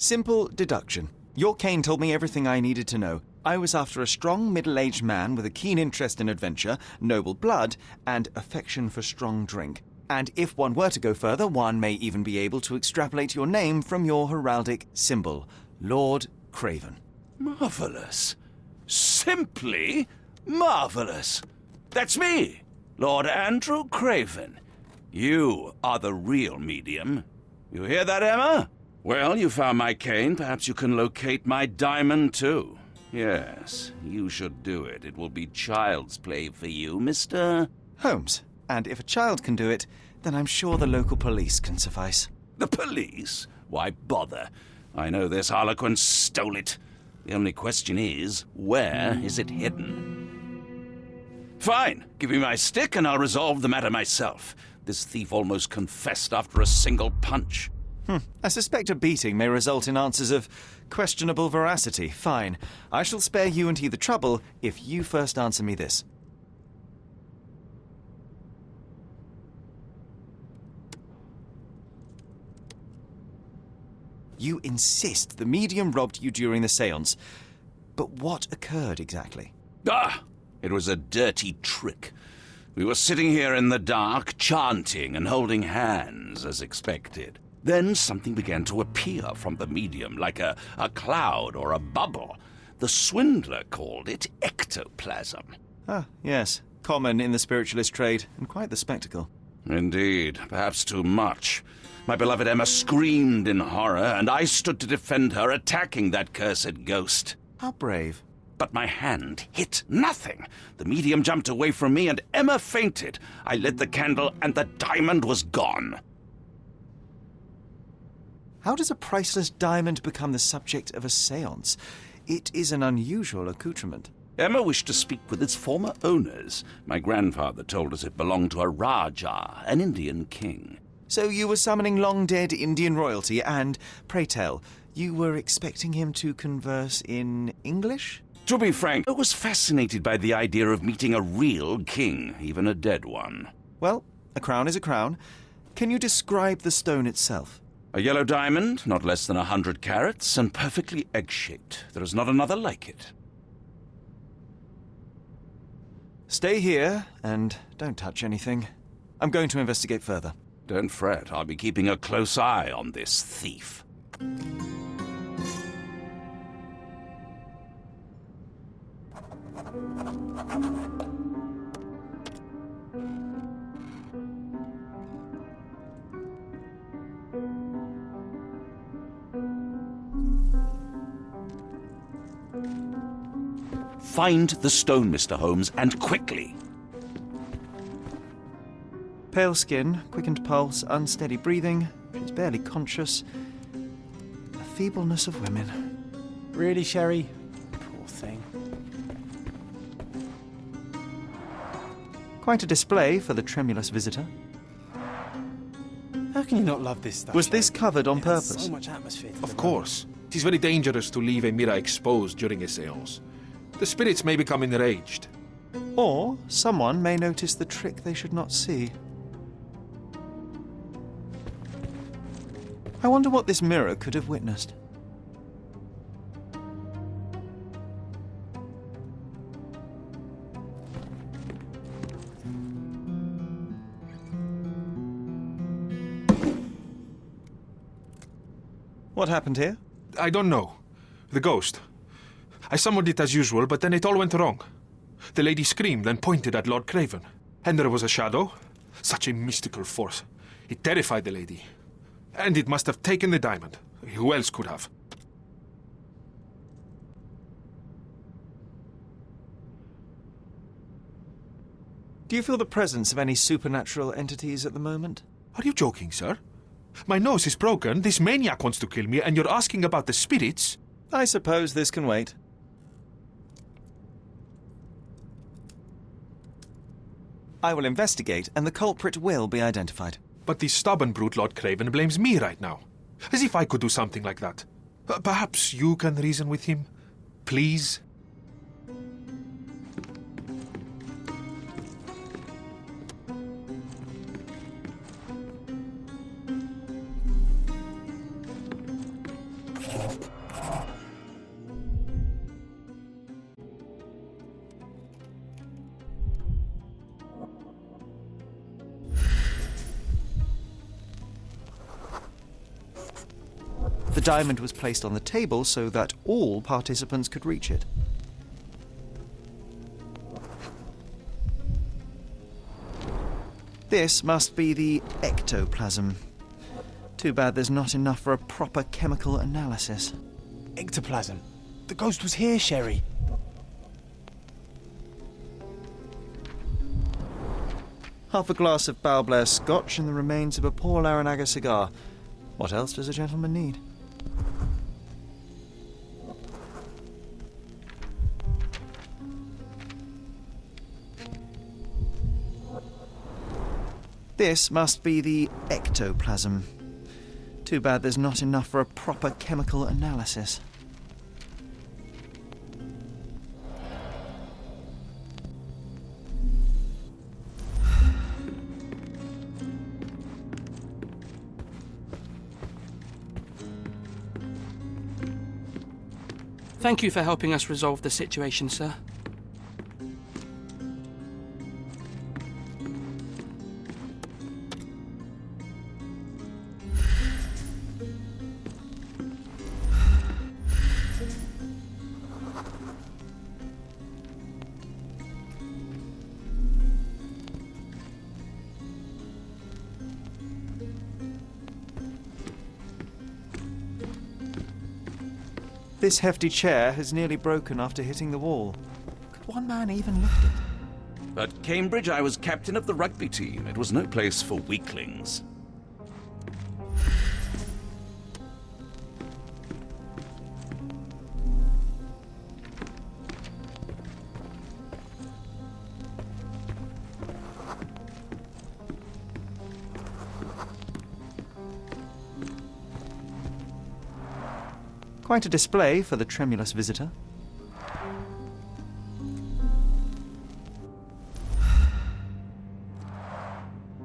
Simple deduction. Your cane told me everything I needed to know. I was after a strong, middle-aged man with a keen interest in adventure, noble blood, and affection for strong drink. And if one were to go further, one may even be able to extrapolate your name from your heraldic symbol, Lord Craven. Marvelous. Simply marvelous. That's me, Lord Andrew Craven. You are the real medium. You hear that, Emma? Well, you found my cane. Perhaps you can locate my diamond, too. Yes, you should do it. It will be child's play for you, Mr. Holmes. And if a child can do it, then I'm sure the local police can suffice. The police? Why bother? I know this harlequin stole it. The only question is, where is it hidden? Fine. Give me my stick and I'll resolve the matter myself. This thief almost confessed after a single punch. I suspect a beating may result in answers of questionable veracity. Fine. I shall spare you and he the trouble if you first answer me this. You insist the medium robbed you during the séance. But what occurred exactly? It was a dirty trick. We were sitting here in the dark, chanting and holding hands as expected. Then something began to appear from the medium, like a cloud or a bubble. The swindler called it ectoplasm. Ah, yes. Common in the spiritualist trade, and quite the spectacle. Indeed, perhaps too much. My beloved Emma screamed in horror, and I stood to defend her, attacking that cursed ghost. How brave. But my hand hit nothing. The medium jumped away from me, and Emma fainted. I lit the candle, and the diamond was gone. How does a priceless diamond become the subject of a séance? It is an unusual accoutrement. Emma wished to speak with its former owners. My grandfather told us it belonged to a Rajah, an Indian king. So you were summoning long-dead Indian royalty, and, pray tell, you were expecting him to converse in English? To be frank, I was fascinated by the idea of meeting a real king, even a dead one. Well, a crown is a crown. Can you describe the stone itself? A yellow diamond, not less than 100 carats, and perfectly egg-shaped. There is not another like it. Stay here, and don't touch anything. I'm going to investigate further. Don't fret, I'll be keeping a close eye on this thief. Find the stone, Mr. Holmes, and quickly. Pale skin, quickened pulse, unsteady breathing. She's barely conscious. The feebleness of women. Really, Sherry? Poor thing. Quite a display for the tremulous visitor. How can you not love this stuff? Was this Sherry? covered on It adds purpose? So much atmosphere to Of the course. It is very dangerous to leave a mirror exposed during a séance. The spirits may become enraged. Or someone may notice the trick they should not see. I wonder what this mirror could have witnessed. What happened here? I don't know. The ghost. I summoned it as usual, but then it all went wrong. The lady screamed and pointed at Lord Craven. And there was a shadow. Such a mystical force. It terrified the lady. And it must have taken the diamond. Who else could have? Do you feel the presence of any supernatural entities at the moment? Are you joking, sir? My nose is broken, this maniac wants to kill me, and you're asking about the spirits? I suppose this can wait. I will investigate, and the culprit will be identified. But the stubborn brute Lord Craven blames me right now. As if I could do something like that. Perhaps you can reason with him? Please? diamond was placed on the table so that all participants could reach it. This must be the ectoplasm. Too bad there's not enough for a proper chemical analysis. Ectoplasm. The ghost was here, Sherry. Half a glass of Balblair scotch and the remains of a Paul Aranaga cigar. What else does a gentleman need? This must be the ectoplasm. Too bad there's not enough for a proper chemical analysis. Thank you for helping us resolve the situation, sir. This hefty chair has nearly broken after hitting the wall. Could one man even lift it? At Cambridge, I was captain of the rugby team. It was no place for weaklings. Quite a display for the tremulous visitor.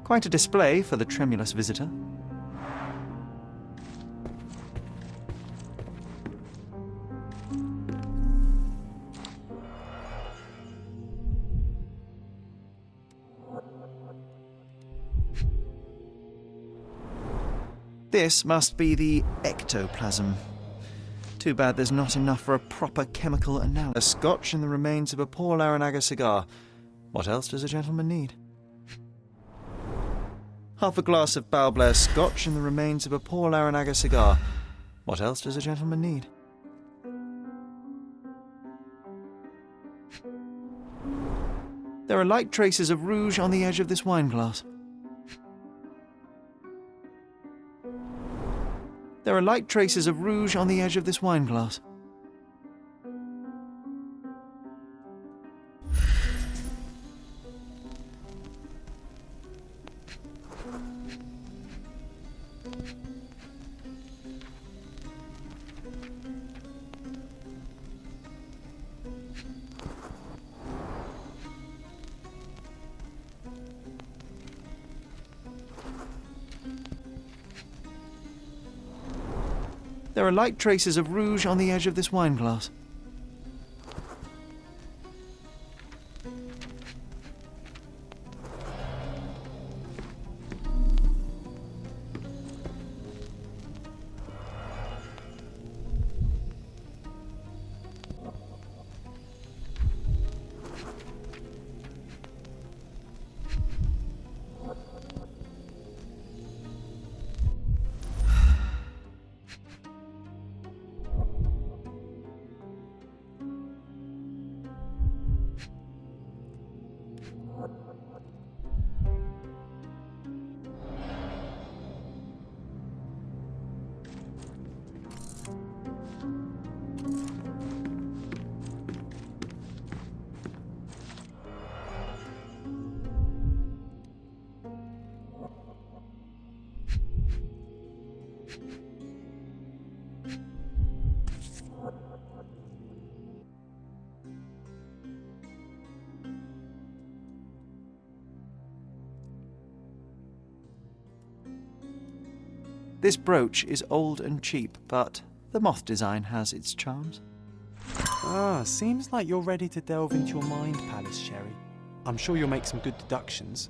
Quite a display for the tremulous visitor. This must be the ectoplasm. Too bad there's not enough for a proper chemical analysis. Scotch and the remains of a Paul Aranaga cigar. What else does a gentleman need? Half a glass of Balblair scotch and the remains of a Paul Aranaga cigar. What else does a gentleman need? There are light traces of rouge on the edge of this wine glass. There are light traces of rouge on the edge of this wine glass. There are light traces of rouge on the edge of this wine glass. This brooch is old and cheap, but the moth design has its charms. Ah, seems like you're ready to delve into your mind palace, Sherry. I'm sure you'll make some good deductions.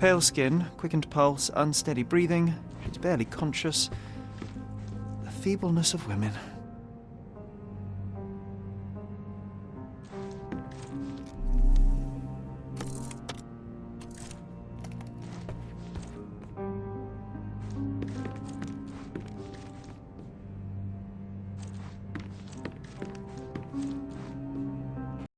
Pale skin, quickened pulse, unsteady breathing. She's barely conscious. The feebleness of women.